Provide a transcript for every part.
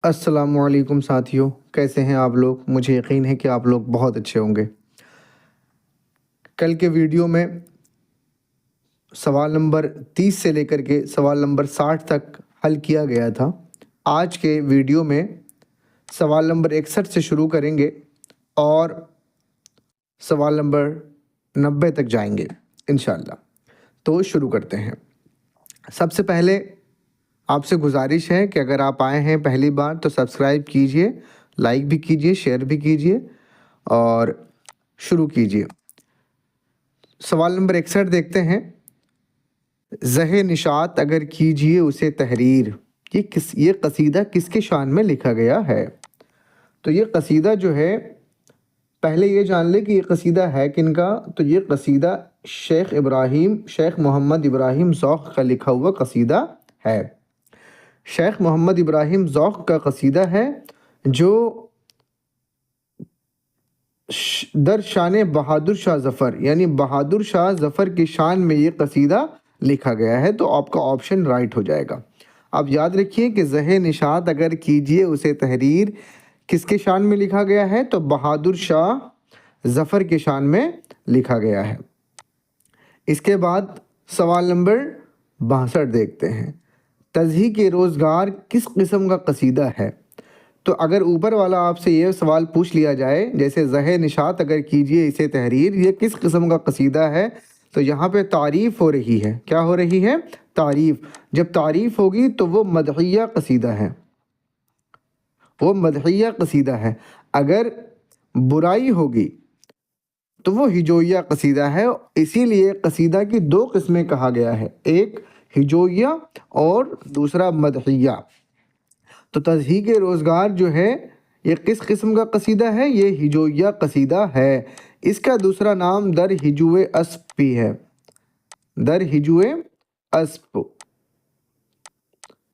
अस्सलाम वालेकुम साथियों, कैसे हैं आप लोग? मुझे यकीन है कि आप लोग बहुत अच्छे होंगे। कल के वीडियो में सवाल नंबर 30 से लेकर के सवाल नंबर 60 तक हल किया गया था। आज के वीडियो में सवाल नंबर 61 से शुरू करेंगे और सवाल नंबर 90 तक जाएंगे इंशाल्लाह। तो शुरू करते हैं। सबसे पहले आपसे गुजारिश है कि अगर आप आए हैं पहली बार तो सब्सक्राइब कीजिए, लाइक भी कीजिए, शेयर भी कीजिए और शुरू कीजिए। सवाल नंबर 61 देखते हैं। ज़हे निशात अगर कीजिए उसे तहरीर, ये कसीदा किसके शान में लिखा गया है? तो ये कसीदा जो है, पहले ये जान ले कि ये कसीदा है किनका। तो ये कसीदा शेख मोहम्मद इब्राहिम ज़ौक़ का लिखा हुआ कसीदा है। शेख मोहम्मद इब्राहिम ज़ौक़ का कसीदा है जो दर शान बहादुर शाह ज़फ़र यानी बहादुर शाह ज़फ़र की शान में ये कसीदा लिखा गया है। तो आपका ऑप्शन राइट हो जाएगा। अब याद रखिए कि ज़हे निशात अगर कीजिए उसे तहरीर किसके शान में लिखा गया है? तो बहादुर शाह ज़फ़र के शान में लिखा गया है। इसके बाद सवाल नंबर 62 देखते हैं। तज़हीक रोज़गार किस किस्म का कसीदा है? तो अगर ऊपर वाला आपसे ये सवाल पूछ लिया जाए, जैसे ज़हे निशात अगर कीजिए इसे तहरीर, ये किस किस्म का कसीदा है, तो यहाँ पे तारीफ़ हो रही है। क्या हो रही है? तारीफ़। जब तारीफ़ होगी तो वो मदहिया कसीदा है, वो मदहिया कसीदा है। अगर बुराई होगी तो वो हिजोइया कसीदा है। इसीलिए कसीदा की दो किस्में कहा गया है, एक हिजोइया और दूसरा मदहिया। तो तज़हीक रोज़गार जो है ये किस किस्म का कसीदा है? ये हिजोइया कसीदा है। इसका दूसरा नाम दर हिजुए अस्प भी है। दर हिजुए अस्प,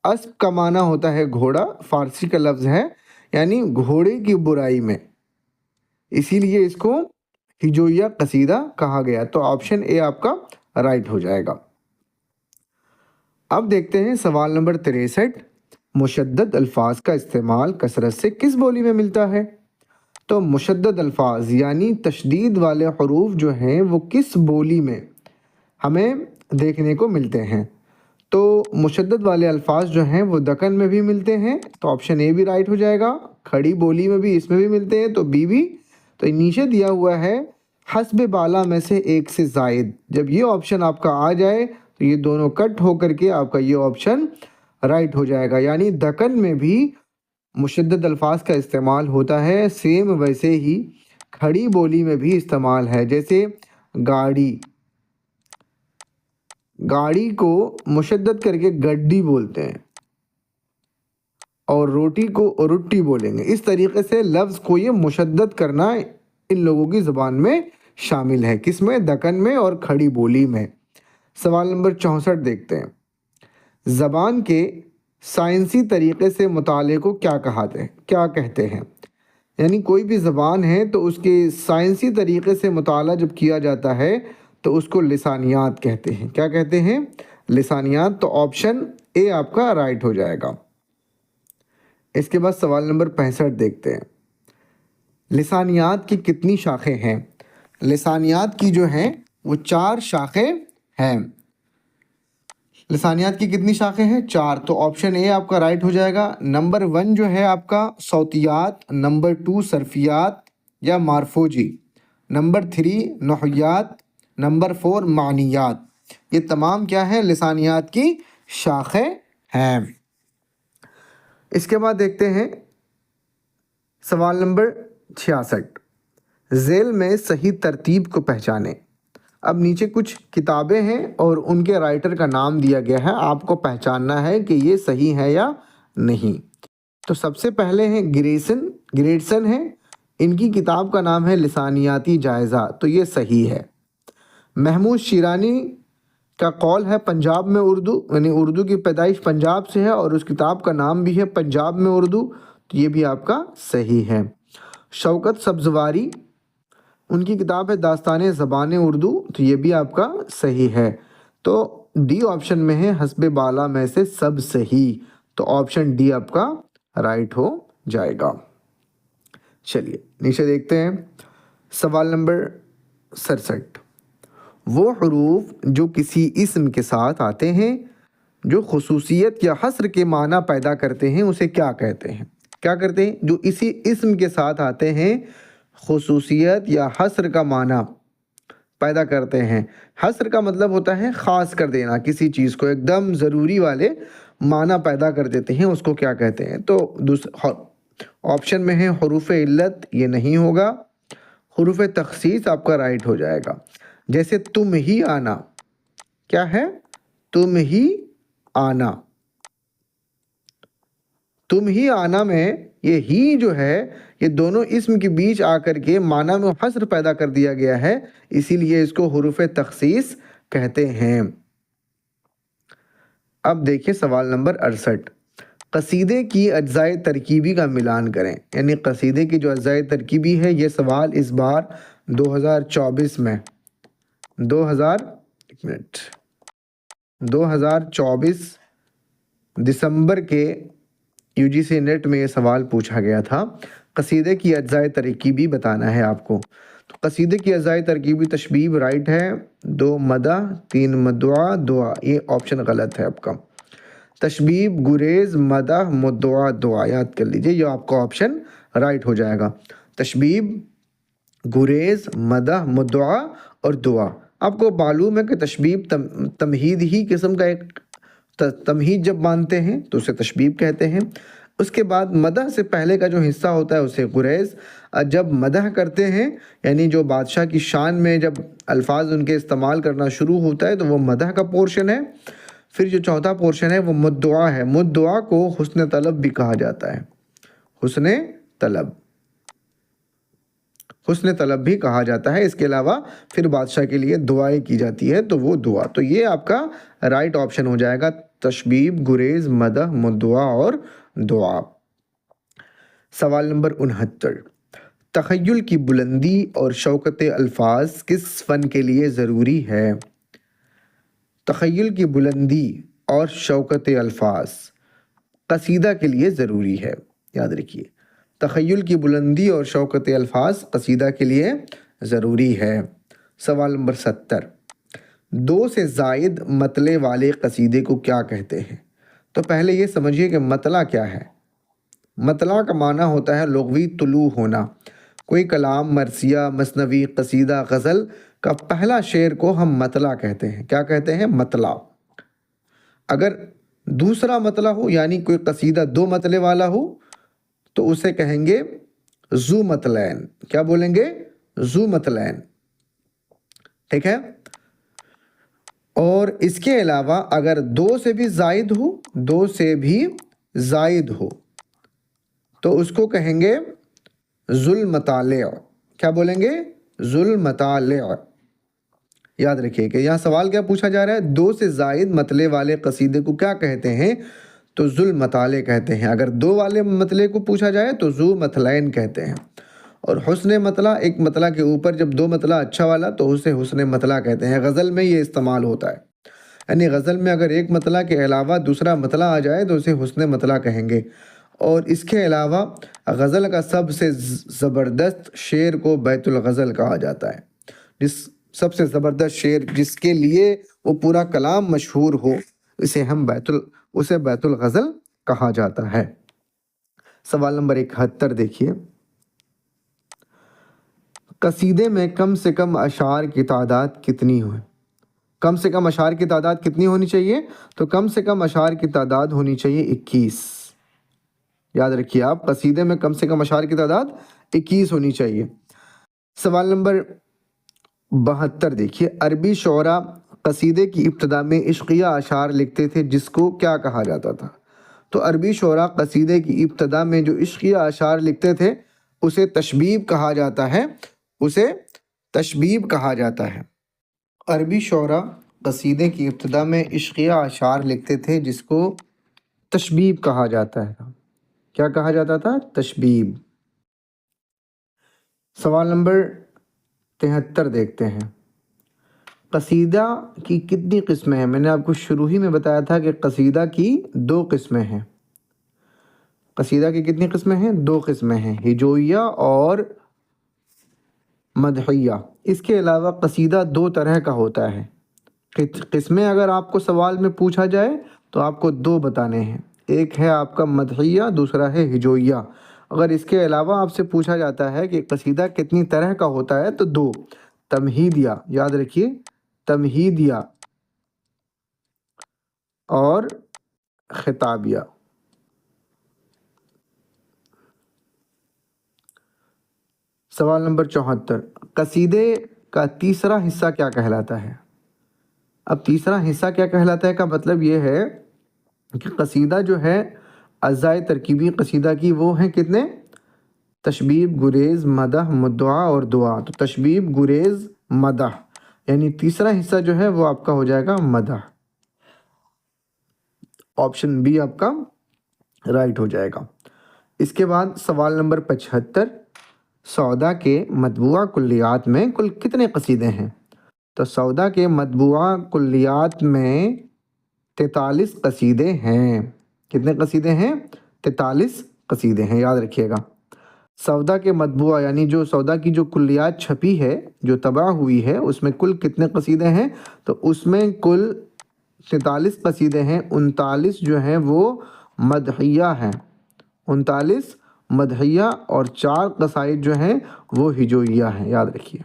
अस्प का माना होता है घोड़ा, फारसी का लफ्ज़ है, यानी घोड़े की बुराई में, इसीलिए इसको हिजोइया कसीदा कहा गया। तो ऑप्शन ए आपका राइट हो जाएगा। अब देखते हैं सवाल नंबर 63। मुशद्दद अल्फाज का इस्तेमाल कसरत से किस बोली में मिलता है? तो मुशद्दद अल्फाज यानी तशदीद वाले हरूफ जो हैं वो किस बोली में हमें देखने को मिलते हैं? तो मुशद्दद वाले अल्फाज जो हैं वो दक्कन में भी मिलते हैं, तो ऑप्शन ए भी राइट हो जाएगा। खड़ी बोली में भी इसमें भी मिलते हैं, तो बी भी। तो नीचे दिया हुआ है हस्ब बाला में से एक से ज़ायद। जब ये ऑप्शन आपका आ जाए तो ये दोनों कट होकर के आपका ये ऑप्शन राइट हो जाएगा। यानी दक्कन में भी मुशद्दद अल्फाज का इस्तेमाल होता है, सेम वैसे ही खड़ी बोली में भी इस्तेमाल है। जैसे गाड़ी, गाड़ी को मुशद्दद करके गड्डी बोलते हैं और रोटी को रोटी बोलेंगे। इस तरीके से लफ्ज़ को ये मुशद्दद करना इन लोगों की ज़बान में शामिल है। किसमें? दक्कन में और खड़ी बोली में। सवाल नंबर 64 देखते हैं। ज़बान के साइंसी तरीक़े से मुताले को क्या कहते हैं? यानी कोई भी ज़बान है तो उसके साइंसी तरीक़े से मुताला जब किया जाता है तो उसको लिसानियात कहते हैं। क्या कहते हैं? लिसानियात। तो ऑप्शन ए आपका राइट हो जाएगा। इसके बाद सवाल नंबर 65 देखते हैं। लिसानियात की कितनी शाखें हैं? लिसानियात की जो हैं वो 4 शाखें हैं। लिसानियात की कितनी शाखें हैं? 4। तो ऑप्शन ए आपका राइट हो जाएगा। नंबर 1 जो है आपका सौतियात, नंबर 2 सरफियात या मारफोजी, नंबर 3 नहवियात, नंबर 4 मानियात। ये तमाम क्या है? लिसानियात की शाखें हैं। इसके बाद देखते हैं सवाल नंबर 66। ज़ेल में सही तरतीब को पहचाने। अब नीचे कुछ किताबें हैं और उनके राइटर का नाम दिया गया है, आपको पहचानना है कि ये सही है या नहीं। तो सबसे पहले हैं ग्रेडसन है, इनकी किताब का नाम है लिसानियाती जायज़ा, तो ये सही है। महमूद शिरानी का कौल है पंजाब में उर्दू, यानी उर्दू की पैदाइश पंजाब से है और उस किताब का नाम भी है पंजाब में उर्दू, तो ये भी आपका सही है। शौकत सब्ज़वारी, उनकी किताब है दास्तान ज़बान उर्दू, तो ये भी आपका सही है। तो डी ऑप्शन में है हस्ब बाला में से सब सही, तो ऑप्शन डी आपका राइट हो जाएगा। चलिए नीचे देखते हैं सवाल नंबर 67। वो हरूफ जो किसी इस्म के साथ आते हैं जो खुसूसियत या हस्र के माना पैदा करते हैं उसे क्या कहते हैं? क्या करते हैं? जो इसी इस्म के साथ आते हैं खुसूसियत या हस्र का माना पैदा करते हैं। हस्र का मतलब होता है ख़ास कर देना, किसी चीज़ को एकदम ज़रूरी वाले माना पैदा कर देते हैं, उसको क्या कहते हैं? तो दूसरा ऑप्शन में है हरूफ इल्लत, ये नहीं होगा। हरूफ तखसीस आपका राइट हो जाएगा। जैसे तुम ही आना, क्या है? तुम ही आना। तुम ही आना में ये ही जो है ये दोनों इस्म के बीच आकर के माना में हस्र पैदा कर दिया गया है, इसीलिए इसको हुरूफ तखसीस कहते हैं। अब देखिए सवाल नंबर 68। कसीदे की अज्जाए तरकीबी का मिलान करें, यानी कसीदे की जो अज्जाए तरकीबी है, ये सवाल इस बार 2024 में 2024 दिसंबर के यूजीसी नेट में ये सवाल पूछा गया था। कसीदे की अज्जाए तरकीबी बताना है आपको। तो कसीदे की अज्जाए तरकीबी तशबीब राइट है, 2 मदा 3 मदुआ दुआ, ये ऑप्शन गलत है आपका। तशबीब गुरेज मदा मुद्दुआ दुआ, याद कर लीजिए, ये आपका ऑप्शन राइट हो जाएगा। तशबीब गुरेज मदा मुद्दुआ और दुआ। आपको मालूम है कि तशबीब तमहीद ही किस्म का एक तमहीद जब मानते हैं तो उसे तशबीब कहते हैं। उसके बाद मदह से पहले का जो हिस्सा होता है उसे गुरेज। जब मदह करते हैं यानी जो बादशाह की शान में जब अल्फाज उनके इस्तेमाल करना शुरू होता है तो वो मदह का पोर्शन है। फिर जो चौथा पोर्शन है वो मुद्दुआ है। मुद्दुआ को हुस्न तलब भी कहा जाता है, हुस्न तलब भी कहा जाता है। इसके अलावा फिर बादशाह के लिए दुआएं की जाती है तो वो दुआ। तो ये आपका राइट ऑप्शन हो जाएगा, तशबीब गुरेज मदह मुद्दुआ और दुआ। सवाल नंबर 69। तख़य्युल की बुलंदी और शौकत अल्फाज किस फ़न के लिए ज़रूरी है? तख़य्युल की बुलंदी और शौकत अल्फाज कसीदा के लिए ज़रूरी है, याद रखिए। तख़य्युल की बुलंदी और शौकत अल्फाज कसीदा के लिए ज़रूरी है। सवाल नंबर 70। 2 से ज़ायद मतले वाले कसीदे को क्या कहते हैं? तो पहले ये समझिए कि मतला क्या है। मतला का माना होता है लुग़वी तुलू होना। कोई कलाम, मरसिया, मसनवी, कसीदा, गज़ल का पहला शेर को हम मतला कहते हैं। क्या कहते हैं? मतला। अगर दूसरा मतला हो यानी कोई कसीदा 2 मतले वाला हो तो उसे कहेंगे ज़ू मतलैन। क्या बोलेंगे? ज़ू मतलैन, ठीक है। और इसके अलावा अगर 2 से भी ज़ायद हो तो उसको कहेंगे ज़ुल मताले। क्या बोलेंगे? ज़ुल मताले। याद रखिए कि यहाँ सवाल क्या पूछा जा रहा है, 2 से ज़ायद मतले वाले कसीदे को क्या कहते हैं? तो ज़ुल मताले कहते हैं। अगर 2 वाले मतले को पूछा जाए तो ज़ू मतलैन कहते हैं। और हुस्न मतला, एक मतला के ऊपर जब 2 मतला अच्छा वाला तो उसे हुस्न मतला कहते हैं। गज़ल में ये इस्तेमाल होता है, यानी गज़ल में अगर एक मतला के अलावा दूसरा मतला आ जाए तो उसे हुस्न मतला कहेंगे। और इसके अलावा गज़ल का सबसे ज़बरदस्त शेर को बैतुल गज़ल कहा जाता है। जिस सबसे ज़बरदस्त शेर जिसके लिए वो पूरा कलाम मशहूर हो उसे बैतुल गज़ल कहा जाता है। सवाल नंबर 71 देखिए। कसीदे में कम से कम अशार की तादाद कितनी हो? कम से कम अशार की तादाद कितनी होनी चाहिए? तो कम से कम अशार की तादाद होनी चाहिए 21। याद रखिए आप, कसीदे में कम से कम अशार की तादाद 21 होनी चाहिए। सवाल नंबर 72 देखिए। अरबी शोरा कसीदे की इब्तिदा में इश्किया अशार लिखते थे जिसको क्या कहा जाता था? तो अरबी शोरा कसीदे की इब्तिदा में जो इश्किया अशार लिखते थे उसे तशबीब कहा जाता है, अरबी शोरा कसीदे की इब्तिदा में इश्किया अशार लिखते थे जिसको तशबीब कहा जाता है। क्या कहा जाता था? तशबीब। सवाल नंबर 73 देखते हैं। कसीदा की कितनी किस्में हैं? मैंने आपको शुरू ही में बताया था कि कसीदा की 2 किस्में हैं। قصیدہ کی کتنی قسمیں ہیں؟ 2 قسمیں ہیں، ہجویہ اور مدحیہ۔ اس کے علاوہ قصیدہ 2 طرح کا ہوتا ہے۔ قسمیں اگر آپ کو سوال میں پوچھا جائے تو آپ کو 2 بتانے ہیں، ایک ہے آپ کا مدحیہ، دوسرا ہے ہجویہ۔ اگر اس کے علاوہ آپ سے پوچھا جاتا ہے کہ قصیدہ کتنی طرح کا ہوتا ہے تو 2، تمہیدیہ، یاد رکھیے، تمہیدیہ اور خطابیہ۔ سوال نمبر 74، قصیدے کا تیسرا حصہ کیا کہلاتا ہے؟ اب تیسرا حصہ کیا کہلاتا ہے کا مطلب یہ ہے کہ قصیدہ جو ہے اجزاء ترکیبی قصیدہ کی وہ ہیں کتنے؟ تشبیب، گریز، مدح، مدعا اور دعا۔ تو تشبیب، گریز، مدح، یعنی تیسرا حصہ جو ہے وہ آپ کا ہو جائے گا مدح۔ آپشن بی آپ کا رائٹ ہو جائے گا۔ اس کے بعد سوال نمبر 75، سودا کے مطبوعہ کلیات میں کل کتنے قصیدے ہیں؟ تو سودا کے مطبوعہ کلیات میں 43 قصیدے ہیں۔ کتنے قصیدے ہیں؟ 43 قصیدے ہیں، یاد رکھیے گا۔ سودا کے مطبوعہ یعنی جو سودا کی جو کلیات چھپی ہے، جو طبع ہوئی ہے، اس میں کل کتنے قصیدے ہیں؟ تو اس میں کل 43 قصیدے ہیں، 39 جو ہیں وہ مدحیہ ہیں، 39 مدحیہ، اور 4 قصائد جو ہیں وہ ہجویہ ہیں، یاد رکھیے،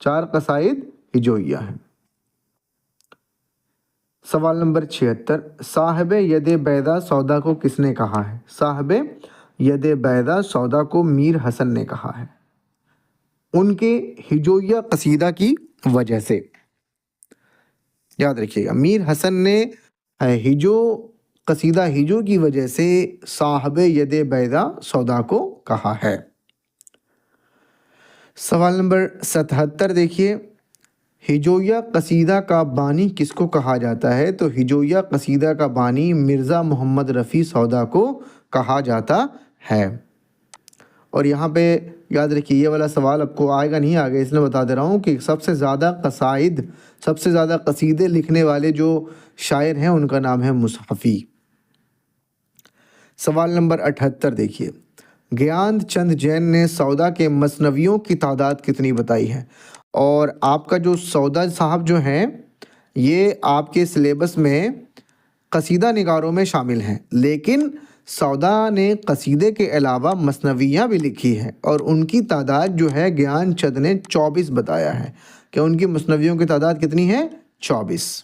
4 قصائد ہجویہ ہیں۔ سوال نمبر 76، صاحب ید بیضا سودا کو کس نے کہا ہے؟ صاحب ید بیضا سودا کو میر حسن نے کہا ہے، ان کے ہجویہ قصیدہ کی وجہ سے، یاد رکھیے گا، میر حسن نے قصیدہ ہجو کی وجہ سے صاحب ید بیضا سودا کو کہا ہے۔ سوال نمبر 77 دیکھیے، ہجویہ قصیدہ کا بانی کس کو کہا جاتا ہے؟ تو ہجویہ قصیدہ کا بانی مرزا محمد رفیع سودا کو کہا جاتا ہے۔ اور یہاں پہ یاد رکھیے یہ والا سوال آپ کو آئے گا نہیں، آگے اس لیے بتا دے رہا ہوں کہ سب سے زیادہ قصیدے لکھنے والے جو شاعر ہیں ان کا نام ہے مصحفی۔ سوال نمبر 78 دیکھیے، گیاند چند جین نے سودا کے مثنویوں کی تعداد کتنی بتائی ہے؟ اور آپ کا جو سودا صاحب جو ہیں یہ آپ کے سلیبس میں قصیدہ نگاروں میں شامل ہیں، لیکن سودا نے قصیدے کے علاوہ مثنویاں بھی لکھی ہیں، اور ان کی تعداد جو ہے گیان چند نے 24 بتایا ہے کہ ان کی مثنویوں کی تعداد کتنی ہے؟ 24۔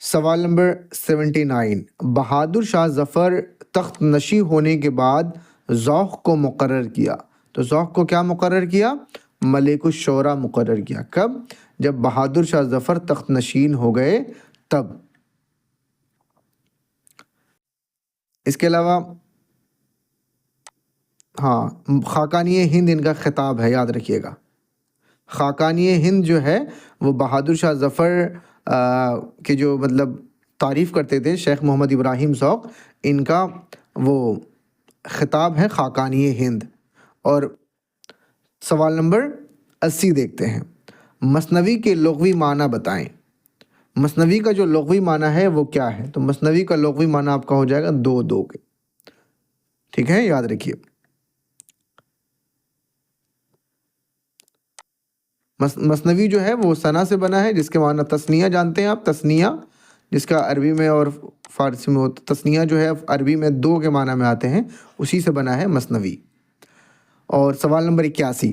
سوال نمبر 79، بہادر شاہ ظفر تخت نشین ہونے کے بعد ذوق کو مقرر کیا، تو ذوق کو کیا مقرر کیا؟ ملک الشعراء مقرر کیا۔ کب؟ جب بہادر شاہ ظفر تخت نشین ہو گئے تب۔ اس کے علاوہ خاقانی ہند ان کا خطاب ہے، یاد رکھیے گا، خاقانی ہند جو ہے وہ بہادر شاہ ظفر کے جو مطلب تعریف کرتے تھے شیخ محمد ابراہیم ذوق، ان کا وہ خطاب ہے خاقانی ہند۔ اور سوال نمبر 80 دیکھتے ہیں، مثنوی کے لغوی معنی بتائیں۔ مثنوی کا جو لغوی معنی ہے وہ کیا ہے؟ تو مثنوی کا لغوی معنی آپ کا ہو جائے گا دو کے، ٹھیک ہے، یاد رکھیے۔ مثنوی جو ہے وہ ثنا سے بنا ہے، جس کے معنی تثنیہ جانتے ہیں آپ، تثنیہ جس کا عربی میں اور فارسی میں ہوتا، تثنیہ جو ہے عربی میں 2 کے معنی میں آتے ہیں، اسی سے بنا ہے مثنوی۔ اور سوال نمبر 81،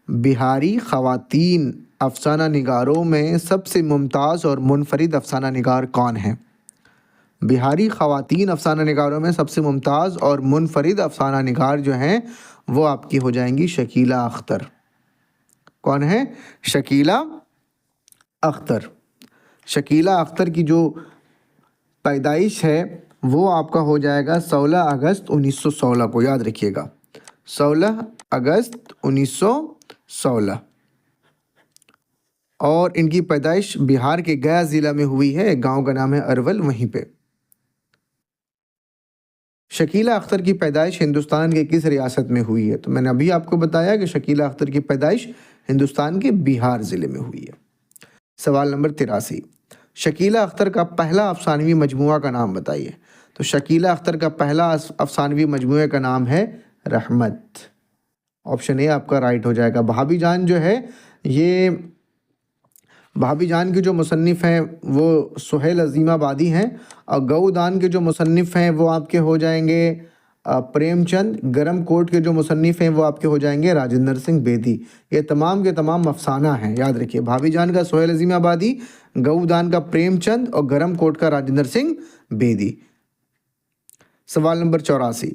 بہاری خواتین افسانہ نگاروں میں سب سے ممتاز اور منفرد افسانہ نگار کون ہیں؟ بہاری خواتین افسانہ نگاروں میں سب سے ممتاز اور منفرد افسانہ نگار جو ہیں وہ آپ کی ہو جائیں گی شکیلہ اختر۔ کون ہے؟ شکیلہ اختر۔ شکیلہ اختر کی جو پیدائش ہے وہ آپ کا ہو جائے گا 16 اگست 1916 کو، یاد رکھیے گا، 16 اگست 1916، اور ان کی پیدائش بہار کے گیا ضلع میں ہوئی ہے، ایک گاؤں کا نام ہے ارول، وہیں پہ۔ شکیلہ اختر کی پیدائش ہندوستان کے کس ریاست میں ہوئی ہے؟ تو میں نے ابھی آپ کو بتایا کہ شکیلہ اختر کی پیدائش ہندوستان کے بہار ضلع میں ہوئی ہے۔ سوال نمبر 83، शकीला अख्तर का पहला अफसानवी मजमुआ का नाम बताइए। तो शकीला अख्तर का पहला अफसानवी मजमुए का नाम है रहमत। ऑप्शन ए आपका राइट हो जाएगा। भाभी जान जो है, ये भाभी जान के जो मुसन्निफ़ हैं वो सुहेल अज़ीमाबादी हैं, और गऊदान के जो मुसन्निफ़ हैं वो आपके हो जाएंगे प्रेमचंद। गरम कोट के जो मुसन्निफ़ हैं वो आपके हो जाएंगे राजेंद्र सिंह बेदी। ये तमाम के तमाम अफसाना हैं, याद रखिए। भाभी जान का सुहेल अज़ीमाबादी, गऊदान का प्रेमचंद और गरम कोट का राजेंद्र सिंह बेदी। सवाल नंबर 84,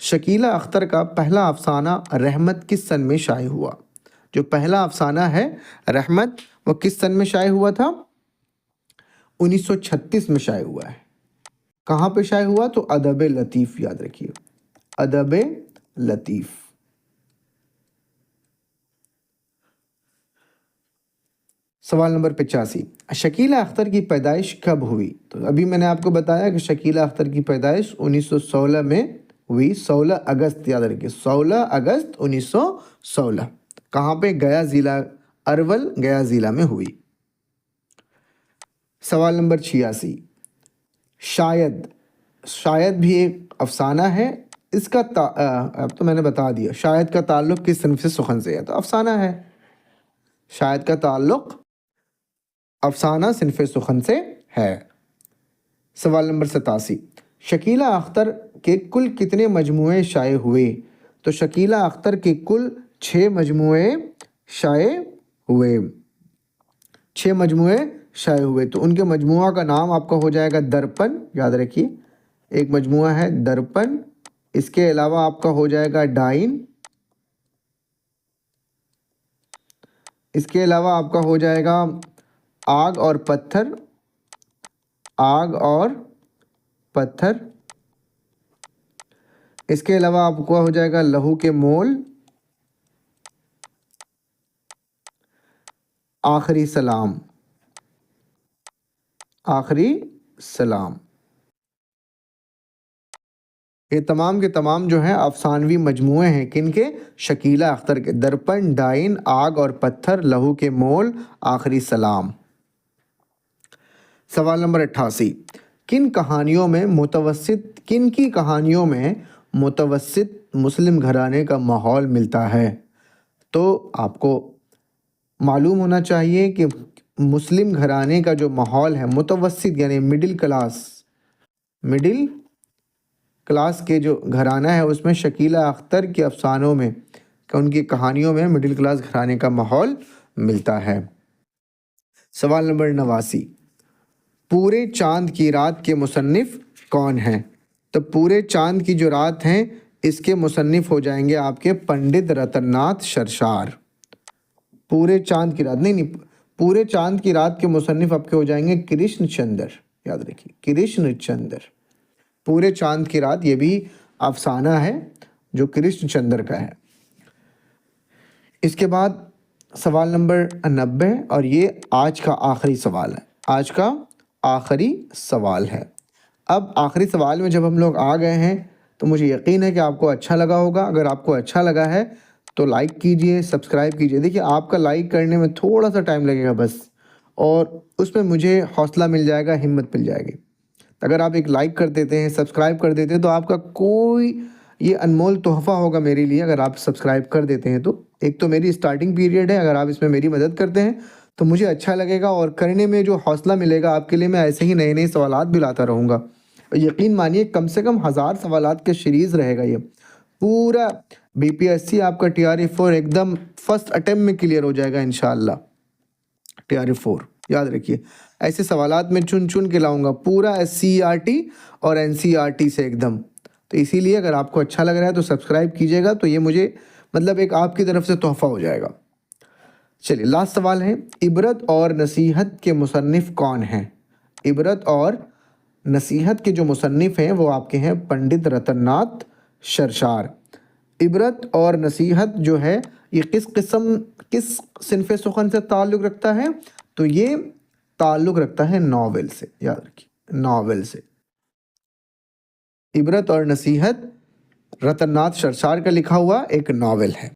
शकीला अख्तर का पहला अफसाना रहमत किस सन में शाये हुआ? जो पहला अफसाना है रहमत वो किस सन में शाये हुआ था? 1936 में शाये हुआ है। कहाँ पे शाये हुआ? तो अदब लतीफ़, याद रखिए, अदब लतीफ़। सवाल नंबर 85, शकीला अख्तर की पैदाइश कब हुई? तो अभी मैंने आपको बताया कि शकीला अख्तर की पैदाइश 1916 में हुई, 16 अगस्त, याद रखिए, 16 अगस्त 1916। कहाँ पे? गया ज़िला, अरवल, गया ज़िला में हुई। सवाल नंबर 86, शायद, शायद भी एक अफसाना है, इसका अब तो मैंने बता दिया, शायद का ताल्लुक़ किस सिन्फ़ से सुखन से है? तो अफसाना है, शायद का ताल्लुक़ अफसाना सिन्फ़ सुखन से है। सवाल नंबर 87, शकीला अख्तर के कुल कितने मजमुए शाये हुए? तो शकीला अख्तर के कुल 6 मजमुए शाये हुए, 6 मजमुए शाये हुए। तो उनके मजमुआ का नाम आपका हो जाएगा दर्पण, याद रखिए, एक मजमुआ है दर्पण। इसके अलावा आपका हो जाएगा डाइन, इसके अलावा आपका हो जाएगा आग और पत्थर, आग और पत्थर। इसके अलावा आपको हो जाएगा लहू के मोल, आखिरी सलाम, आखिरी सलाम। ये तमाम के तमाम जो हैं अफसानवी मजमुए हैं, किनके? शकीला अख्तर के। दर्पण, डाइन, आग और पत्थर, लहू के मोल, आखिरी सलाम। सवाल नंबर 88, किन कहानियों में मुतवस्सित, किन की कहानियों में मुतवस्सित मुस्लिम घराने का माहौल मिलता है? तो आपको मालूम होना चाहिए कि मुस्लिम घराने का जो माहौल है, मुतवस्सित यानी मिडिल क्लास, मिडिल क्लास के जो घराना है उसमें शकीला अख्तर के अफसानों में, उनकी कहानियों में मिडिल क्लास घराने का माहौल मिलता है। सवाल नंबर 89, पूरे चांद की रात के मुसन्निफ कौन हैं? तो पूरे चांद की जो रात हैं इसके मुसन्निफ हो जाएंगे आपके पंडित रतननाथ शरशार। पूरे चांद की रात, नहीं, पूरे चांद की रात के मुसन्निफ आपके हो जाएंगे कृष्ण चंद्र, याद रखिए, कृष्ण चंद्र। पूरे चांद की रात ये भी अफसाना है जो कृष्ण चंद्र का है। इसके बाद सवाल नंबर 90, और ये आज का आखिरी सवाल है, आज का आखिरी सवाल है। अब आखिरी सवाल में जब हम लोग आ गए हैं तो मुझे यकीन है कि आपको अच्छा लगा होगा। अगर आपको अच्छा लगा है तो लाइक कीजिए, सब्सक्राइब कीजिए। देखिए, आपका लाइक करने में थोड़ा सा टाइम लगेगा बस, और उसमें मुझे हौसला मिल जाएगा, हिम्मत मिल जाएगी। अगर आप एक लाइक कर देते हैं, सब्सक्राइब कर देते हैं, तो आपका कोई ये अनमोल तोहफ़ा होगा मेरे लिए। अगर आप सब्सक्राइब कर देते हैं तो एक तो मेरी स्टार्टिंग पीरियड है, अगर आप इसमें मेरी मदद करते हैं तो मुझे अच्छा लगेगा, और करने में जो हौसला मिलेगा आपके लिए, मैं ऐसे ही नए नए सवालात भी लाता रहूँगा। यकीन मानिए कम से कम 1000 सवालात के सीरीज़ रहेगा ये। पूरा BPSC आपका TRE4 एकदम फर्स्ट अटेम्प्ट में क्लियर हो जाएगा इंशाअल्लाह। TRE4 याद रखिए, ऐसे सवालात में चुन चुन के लाऊंगा, पूरा SCERT और NCERT से एकदम। तो इसीलिए अगर आपको अच्छा लग रहा है तो सब्सक्राइब कीजिएगा, तो ये मुझे मतलब एक आपकी तरफ से तोहफ़ा हो जाएगा। चलिए, लास्ट सवाल है, इबरत और नसीहत के मुसन्निफ कौन हैं? इबरत और नसीहत के जो मुसन्निफ हैं वो आपके हैं पंडित रतननाथ शरशार। इबरत और नसीहत जो है ये किस सिन्फ़े सुखन से ताल्लुक़ रखता है? तो ये ताल्लुक़ रखता है नॉवेल से, याद रखिए, नॉवेल से। इबरत और नसीहत रतननाथ शरशार का लिखा हुआ एक नॉवेल है।